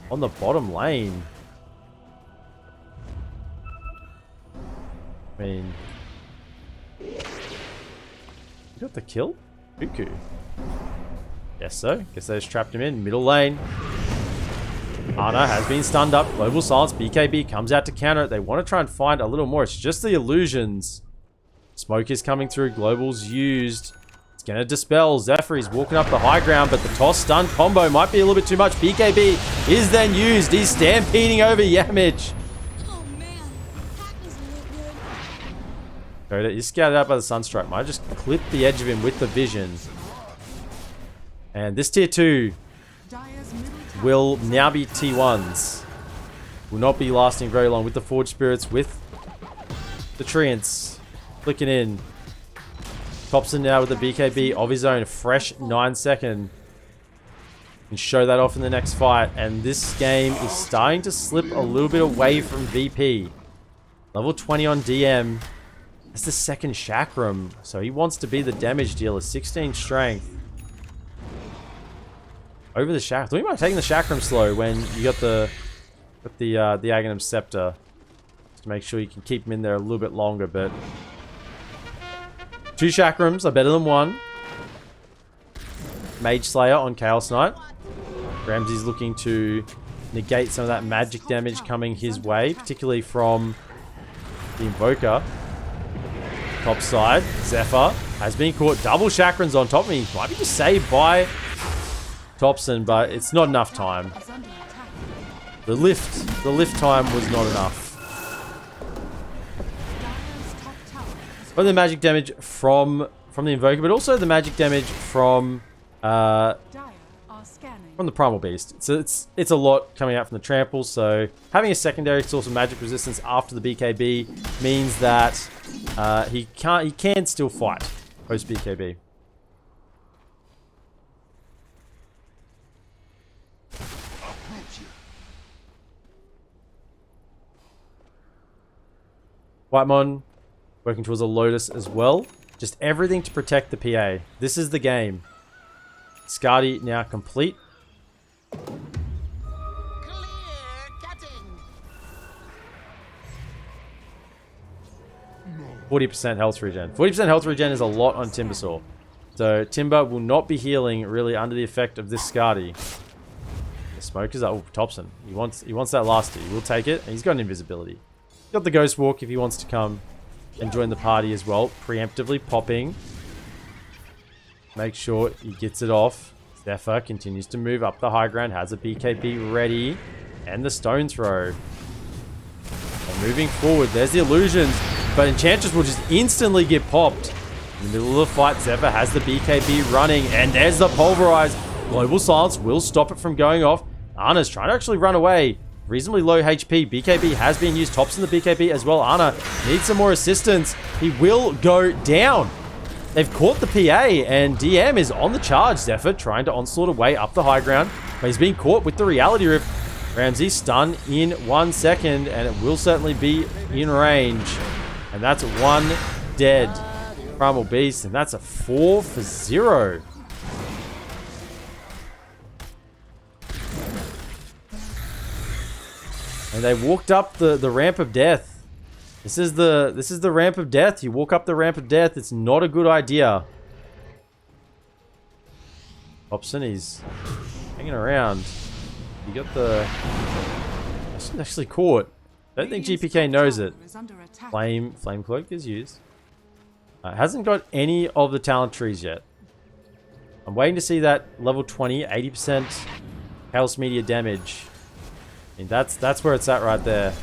on the bottom lane. I mean, you got the kill? Cuckoo. Yes, so. Guess they just trapped him in. Middle lane. Ana has been stunned up. Global Silence. BKB comes out to counter it. They want to try and find a little more. It's just the illusions. Smoke is coming through. Global's used. It's going to dispel. Zephyr is walking up the high ground, but the toss stun combo might be a little bit too much. BKB is then used. He's stampeding over Yamich. Oh man, that doesn't look good. Coda is scouted out by the Sunstrike. Might just clip the edge of him with the vision. And this tier 2 will now be T1s. Will not be lasting very long with the Forge Spirits, with the Treants flicking in. Thompson now with the BKB of his own. Fresh 9-second. Can show that off in the next fight. And this game is starting to slip a little bit away from VP. Level 20 on DM. That's the second Chakram. So he wants to be the damage dealer. 16 strength. Over the Chakram. I thought you might have taken the Chakram slow when you got the Aghanim Scepter. Just to make sure you can keep him in there a little bit longer, but 2 Chakrams are better than 1. Mage Slayer on Chaos Knight. Ramsey's looking to negate some of that magic damage coming his way, particularly from the Invoker. Top side, Zephyr has been caught. Double Chakrams on top of me. Might be just saved by Thompson, but it's not enough time. The lift time was not enough. But the magic damage from the Invoker, but also the magic damage from Dire are scanning. the Primal Beast. So it's a lot coming out from the Trample, so having a secondary source of magic resistance after the BKB means that he can still fight post BKB. Whitemon working towards a Lotus as well. Just everything to protect the PA. This is the game. Skadi now complete. 40% health regen. 40% health regen is a lot on Timbersaw. So Timber will not be healing really under the effect of this Skadi. The smoke is up. Oh, Thompson. He wants that last hit. He will take it, and he's got an invisibility. He's got the Ghost Walk if he wants to come and join the party as well. Preemptively popping. Make sure he gets it off. Zephyr continues to move up the high ground. Has a BKB ready. And the stone throw. And moving forward. There's the illusions. But Enchantress will just instantly get popped. In the middle of the fight, Zephyr has the BKB running. And there's the Pulverize. Global Silence will stop it from going off. Ana's trying to actually run away. Reasonably low HP. BKB has been used. Tops in the BKB as well. Ana needs some more assistance. He will go down. They've caught the PA, and DM is on the charge. Zephyr trying to onslaught away up the high ground, but he's being caught with the Reality Rift. Ramsey stun in 1 second, and it will certainly be in range. And that's one dead Primal Beast, and that's a 4 for 0. And they walked up the ramp of death. This is the ramp of death. You walk up the ramp of death. It's not a good idea. Hobson, he's hanging around. You got the... actually caught. Don't think GPK knows it. Flame Cloak is used. Hasn't got any of the talent trees yet. I'm waiting to see that level 20, 80% Chaos Media damage. I mean, that's where it's at right there.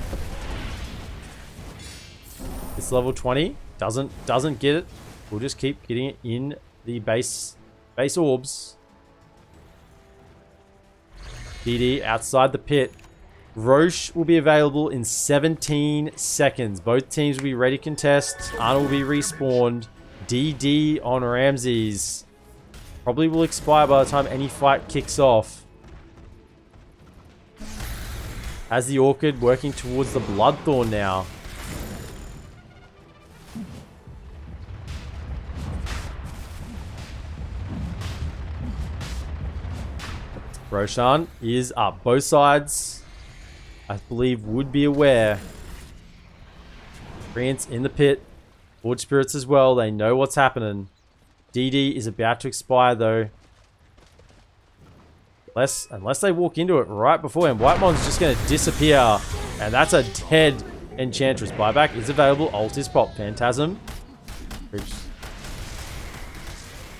It's level 20. Doesn't get it. We'll just keep getting it in the base orbs. DD outside the pit. Roche will be available in 17 seconds. Both teams will be ready to contest. Arna will be respawned. DD on Ramses. Probably will expire by the time any fight kicks off. As the Orchid working towards the Bloodthorn now. Roshan is up. Both sides, I believe, would be aware. Treants in the pit. Forge Spirits as well. They know what's happening. DD is about to expire though. Unless they walk into it right before him. Whitemon's just going to disappear. And that's a dead Enchantress. Buyback is available. Ult is pop. Phantasm. Oops.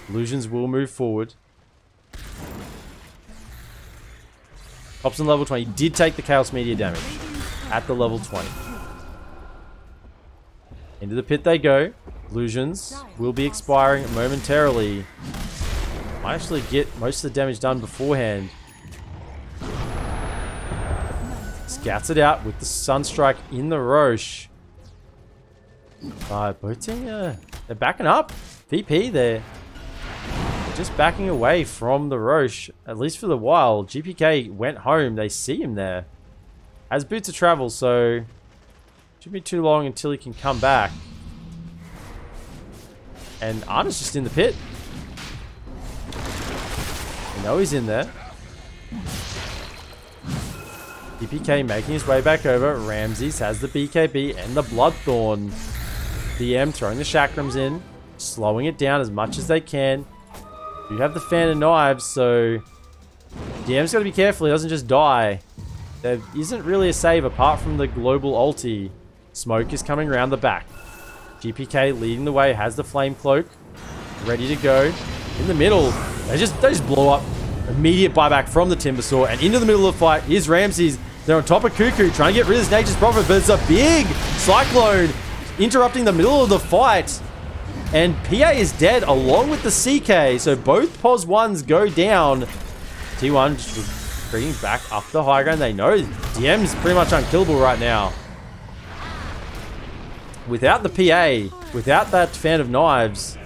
Illusions will move forward. Pops in level 20. Did take the Chaos Media damage at the level 20. Into the pit they go. Illusions will be expiring momentarily. Might actually get most of the damage done beforehand. Scouts it out with the Sunstrike in the Roche. Both teams, they're backing up. VP, they're just backing away from the Roche, at least for the while. GPK went home. They see him there. Has boots of travel, so shouldn't be too long until he can come back. And Arna's just in the pit. I know he's in there. GPK making his way back over. Ramses has the BKB and the Bloodthorn. DM throwing the Chakrams in, slowing it down as much as they can. You have the Fan of Knives, so DM's got to be careful he doesn't just die. There isn't really a save apart from the global ulti. Smoke is coming around the back. GPK leading the way, has the Flame Cloak ready to go. In the middle, they just blow up. Immediate buyback from the Timbersaw, and into the middle of the fight is Ramses. They're on top of Cuckoo, trying to get rid of this Nature's Prophet, but it's a big Cyclone interrupting the middle of the fight. And PA is dead along with the CK. So both POS 1s go down. T1 just bringing back up the high ground. They know DM's pretty much unkillable right now. Without the PA, without that fan of knives,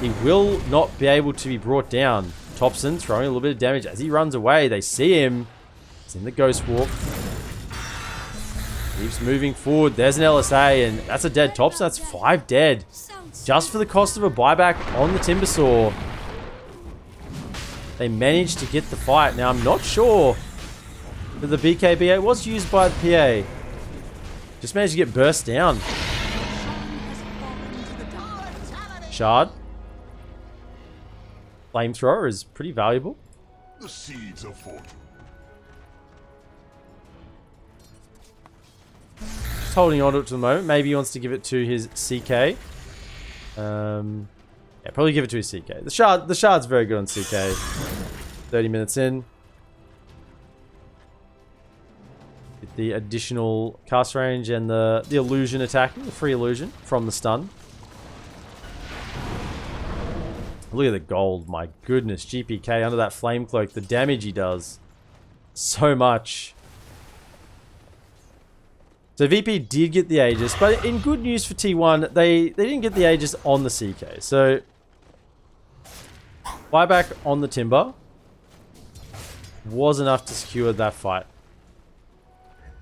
he will not be able to be brought down. Thompson throwing a little bit of damage as he runs away. They see him. He's in the ghost walk. Keeps moving forward. There's an LSA, and that's a dead Thompson. That's 5 dead. Just for the cost of a buyback on the Timbersaw. They managed to get the fight. Now, I'm not sure that the BKB was used by the PA. Just managed to get burst down. Shard. Flamethrower is pretty valuable. The seeds of fortune. Just holding on to it to the moment. Maybe he wants to give it to his CK. Yeah, probably give it to his CK. The shard's very good on CK. 30 minutes in. Get the additional cast range and the illusion attacking, the free illusion from the stun. Look at the gold, my goodness. GPK under that flame cloak, the damage he does. So much. So VP did get the Aegis, but in good news for T1, they didn't get the Aegis on the CK. So, buyback on the Timber was enough to secure that fight.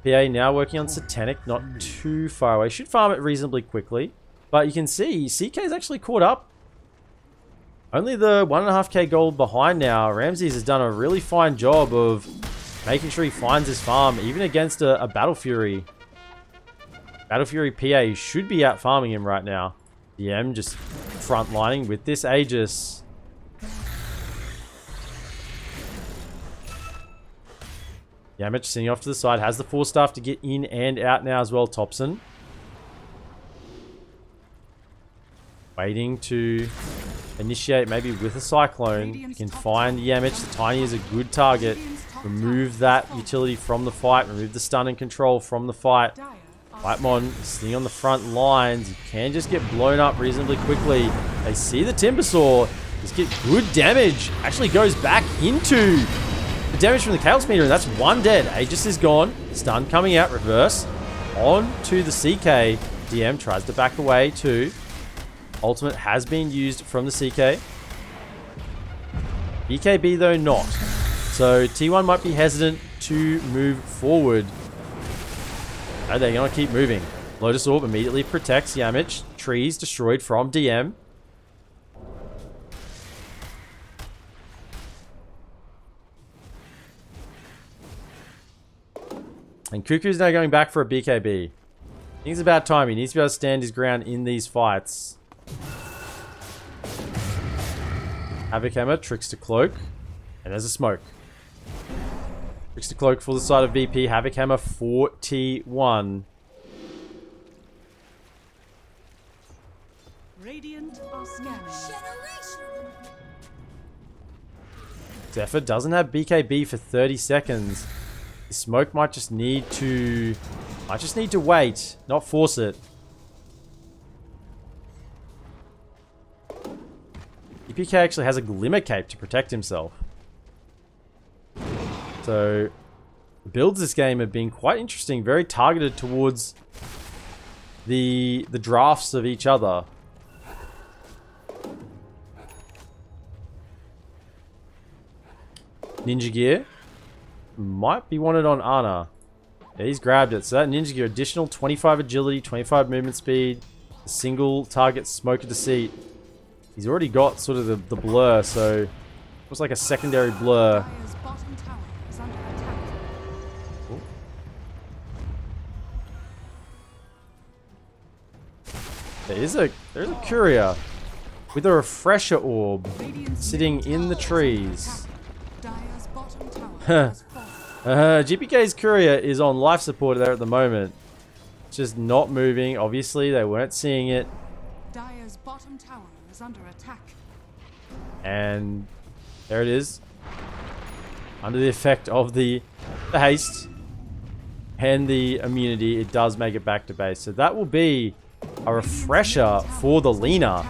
PA now working on Satanic, not too far away. Should farm it reasonably quickly. But you can see, CK's actually caught up. Only the 1.5k gold behind now. Ramses has done a really fine job of making sure he finds his farm, even against a Battle Fury. Battle Fury PA should be out farming him right now. DM just frontlining with this Aegis. Yamich sitting off to the side. Has the 4 staff to get in and out now as well, Thompson. Waiting to initiate maybe with a Cyclone. You can find Yamich. The Tiny is a good target. Remove that utility from the fight. Remove the stun and control from the fight. Whitemon sitting on the front lines. He can just get blown up reasonably quickly. They see the Timbersaw. Just get good damage. Actually goes back into the damage from the Chaos Meter, and that's 1 dead. Aegis is gone. Stun coming out. Reverse. On to the CK. DM tries to back away too. Ultimate has been used from the CK. BKB though not. So T1 might be hesitant to move forward. Oh, they're going to keep moving. Lotus Orb immediately protects Yamich. Trees destroyed from DM. And Cuckoo's now going back for a BKB. I think it's about time. He needs to be able to stand his ground in these fights. Havoc Hammer, Trickster Cloak. And there's a smoke. Trickster Cloak for the side of VP. Havoc Hammer for T1. Radiant are scanning. Zephyr doesn't have BKB for 30 seconds. The smoke might just need to wait, not force it. EPK actually has a Glimmer Cape to protect himself. So, the builds this game have been quite interesting, very targeted towards the drafts of each other. Ninja Gear might be wanted on Ana. Yeah, he's grabbed it. So that Ninja Gear, additional 25 agility, 25 movement speed, a single target smoke of deceit. He's already got sort of the blur, so looks like a secondary blur. Dire's bottom tower is under attack. There's a Courier with a refresher orb sitting in the trees. Dire's bottom tower has fallen. GPK's Courier is on life support there at the moment. It's just not moving. Obviously, they weren't seeing it. Dire's bottom tower is under attack. And there it is. Under the effect of the haste and the immunity, it does make it back to base. So that will be a refresher for the Lina.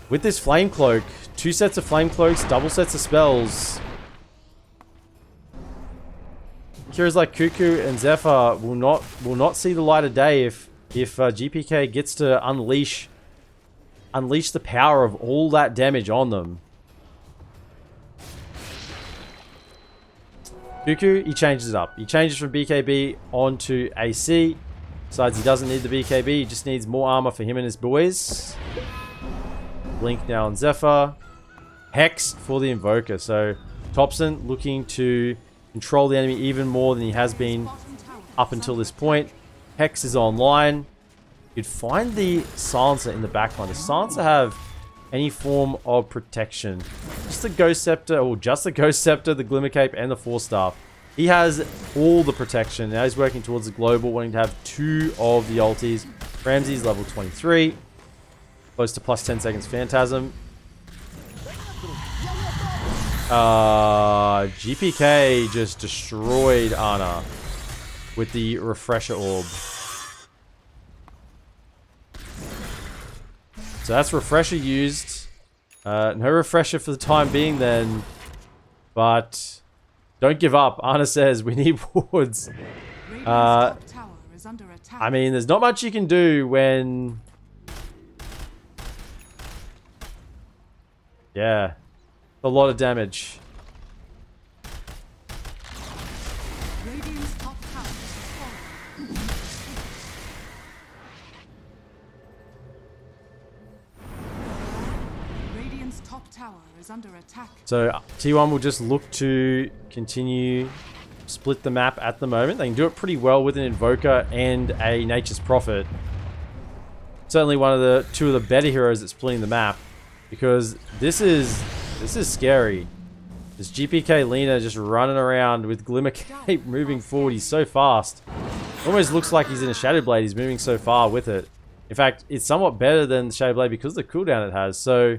With this Flame Cloak, 2 sets of Flame Cloaks, double sets of spells. Heroes like Cuckoo and Zephyr will not see the light of day if GPK gets to unleash the power of all that damage on them. Cuckoo, he changes it up. He changes from BKB onto AC. Besides, he doesn't need the BKB, he just needs more armor for him and his boys. Blink now on Zephyr. Hex for the Invoker. So, Thompson looking to control the enemy even more than he has been up until this point. Hex is online. You'd find the Silencer in the backline. Does Silencer have any form of protection? Just the Ghost Scepter, or just the Ghost Scepter, the Glimmer Cape, and the Force Staff. He has all the protection. Now he's working towards the global, wanting to have 2 of the ultis. Ramsey's level 23. Close to plus 10 seconds Phantasm. GPK just destroyed Ana with the Refresher Orb. So that's Refresher used. No Refresher for the time being then. But don't give up. Ana says we need wards. I mean, there's not much you can do when... Yeah. A lot of damage. Radiant's top tower has fallen. Radiant's top tower is under attack. So T1 will just look to continue split the map at the moment. They can do it pretty well with an Invoker and a Nature's Prophet. Certainly one of the 2 of the better heroes at splitting the map, because this is scary. This GPK Lina just running around with Glimmer Cape moving forward. He's so fast. Almost looks like he's in a Shadow Blade. He's moving so far with it. In fact, it's somewhat better than the Shadow Blade because of the cooldown it has. So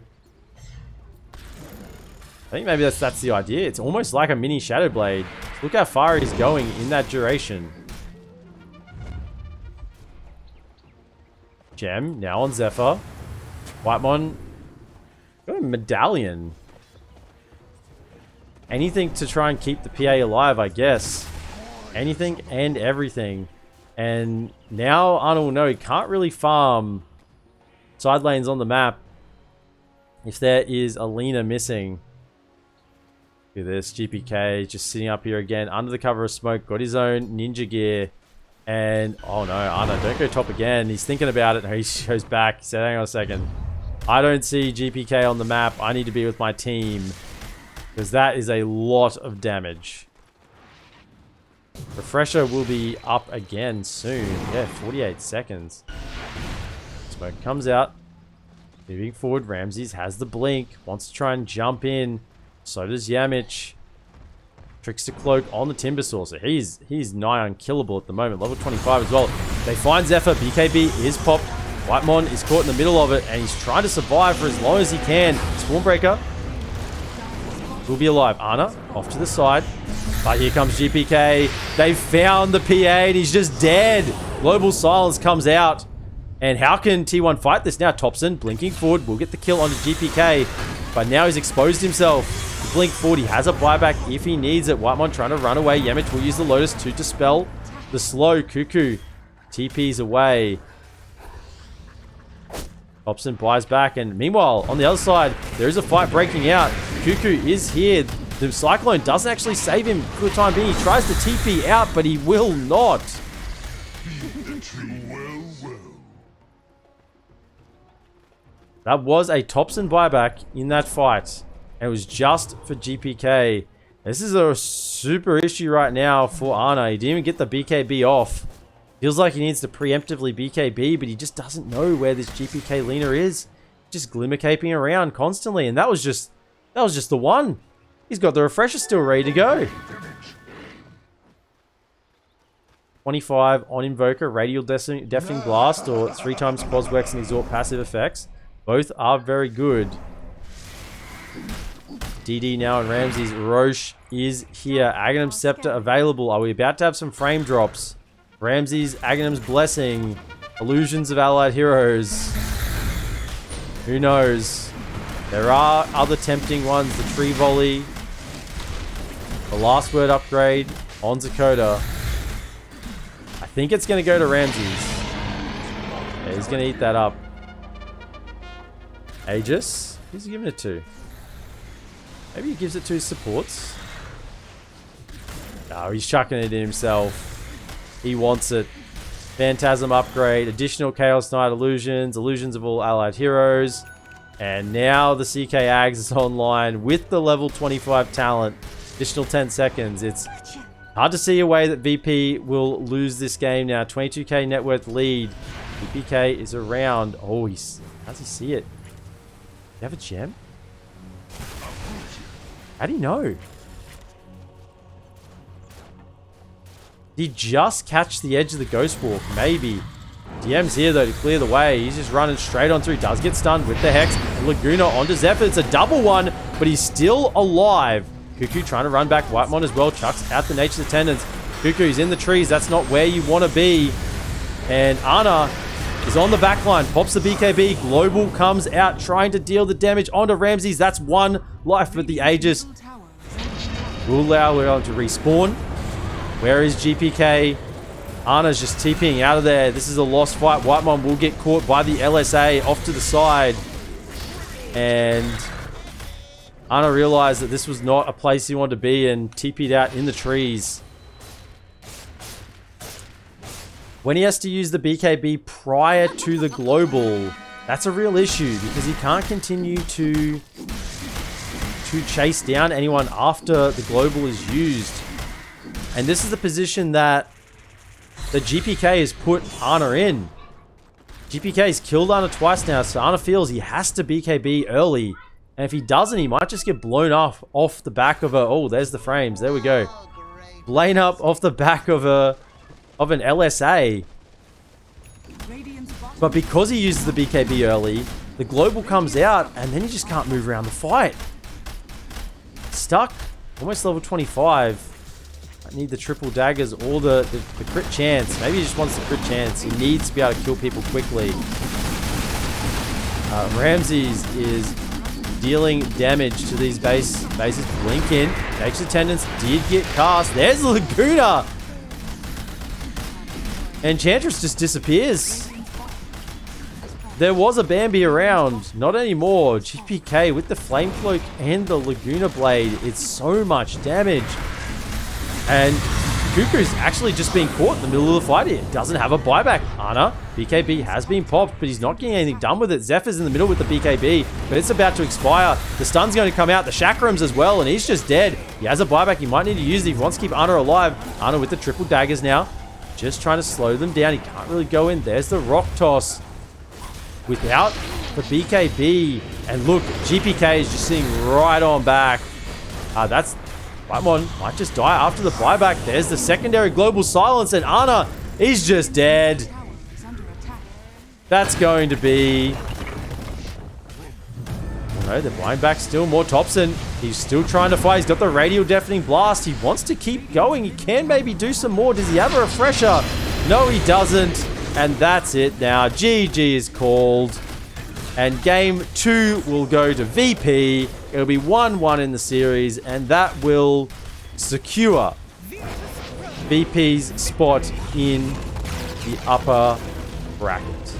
I think maybe that's the idea. It's almost like a mini Shadow Blade. Look how far he's going in that duration. Gem now on Zephyr. Whitemon got a medallion. Anything to try and keep the PA alive, I guess. Anything and everything. And now Ana will know he can't really farm side lanes on the map if there is a Lina missing. Look at this. GPK just sitting up here again under the cover of smoke. Got his own ninja gear. And, oh no, Ana, don't go top again. He's thinking about it. He goes back. He said, hang on a second. I don't see GPK on the map. I need to be with my team. Because that is a lot of damage. Refresher will be up again soon. Yeah, 48 seconds. Smoke comes out. Moving forward, Ramses has the blink. Wants to try and jump in. So does Yamich. Tricks to cloak on the Timbersaw. So he's nigh unkillable at the moment. Level 25 as well. They find Zephyr. BKB is popped. Whitemon is caught in the middle of it. And he's trying to survive for as long as he can. Swarmbreaker will be alive. Ana off to the side. But here comes GPK. They found the PA and he's just dead. Global Silence comes out. And how can T1 fight this now? Thompson blinking forward. Will get the kill onto GPK. But now he's exposed himself. Blink forward. He has a buyback if he needs it. Whitemon trying to run away. Yamich will use the Lotus to dispel the slow. Cuckoo TP's away. Thompson buys back. And meanwhile, on the other side, there is a fight breaking out. Cuckoo is here. The Cyclone doesn't actually save him for the time being. He tries to TP out, but he will not. That was a Thompson buyback in that fight. And it was just for GPK. This is a super issue right now for Ana. He didn't even get the BKB off. Feels like he needs to preemptively BKB, but he just doesn't know where this GPK Lina is. Just glimmer caping around constantly. And that was just the one. He's got the refresher still ready to go. 25 on Invoker, Radial Deafening Blast, or 3 times Quaswex and Exhort passive effects. Both are very good. DD now and Ramses. Roche is here. Aghanim's Scepter available. Are we about to have some frame drops? Ramses, Aghanim's Blessing. Illusions of allied heroes. Who knows? There are other tempting ones. The tree volley. The last word upgrade on Dakota. I think it's going to go to Ramses. Yeah, he's going to eat that up. Aegis? Who's he giving it to? Maybe he gives it to his supports. No, he's chucking it in himself. He wants it. Phantasm upgrade, additional Chaos Knight illusions, illusions of all allied heroes. And now the CK Ags is online with the level 25 talent. Additional 10 seconds. It's hard to see a way that VP will lose this game now. 22k net worth lead. VPK is around. Oh, how's he see it? Do you have a gem? How do you know? Did he just catch the edge of the Ghost Walk? Maybe. DM's here though to clear the way. He's just running straight on through. He does get stunned with the Hex. Laguna onto Zephyr. It's a double one, but he's still alive. Cuckoo trying to run back Whitemon as well. Chucks out the Nature's Attendants. Cuckoo's in the trees. That's not where you want to be. And Ana is on the back line. Pops the BKB. Global comes out trying to deal the damage onto Ramses. That's one life with the Aegis. Will allow Leon to respawn. Where is GPK? Ana's just TPing out of there. This is a lost fight. Whitemon will get caught by the LSA off to the side. And Ana realized that this was not a place he wanted to be and TP'd out in the trees. When he has to use the BKB prior to the global, that's a real issue because he can't continue to chase down anyone after the global is used. And this is the position that the GPK has put Ana in. GPK's killed Ana twice now, so Ana feels he has to BKB early. And if he doesn't, he might just get blown off the back of a... Oh, there's the frames. There we go. Blown up off the back of an LSA. But because he uses the BKB early, the global comes out, and then he just can't move around the fight. Stuck. Almost level 25. I need the triple daggers or the crit chance. Maybe he just wants the crit chance. He needs to be able to kill people quickly. Ramses is dealing damage to these bases. Blink in. Nature's Attendants did get cast. There's Laguna. Enchantress just disappears. There was a Bambi around. Not anymore. GPK with the Flame Cloak and the Laguna Blade. It's so much damage. And Cuckoo's actually just being caught in the middle of the fight here. Doesn't have a buyback. Ana, BKB has been popped, but he's not getting anything done with it. Zephyr's in the middle with the BKB, but it's about to expire. The stun's going to come out. The Chakrams as well, and he's just dead. He has a buyback. He might need to use it if he wants to keep Ana alive. Ana with the triple daggers now. Just trying to slow them down. He can't really go in. There's the rock toss. Without the BKB. And look, GPK is just sitting right on back. That's... Whitemon might just die after the buyback. There's the secondary global silence, and Ana is just dead. That's going to be... No, they're buying back still more. Thompson, he's still trying to fight. He's got the radial deafening blast. He wants to keep going. He can maybe do some more. Does he have a refresher? No, he doesn't. And that's it now. GG is called. And game 2 will go to VP. It'll be 1-1 in the series, and that will secure VP's spot in the upper bracket.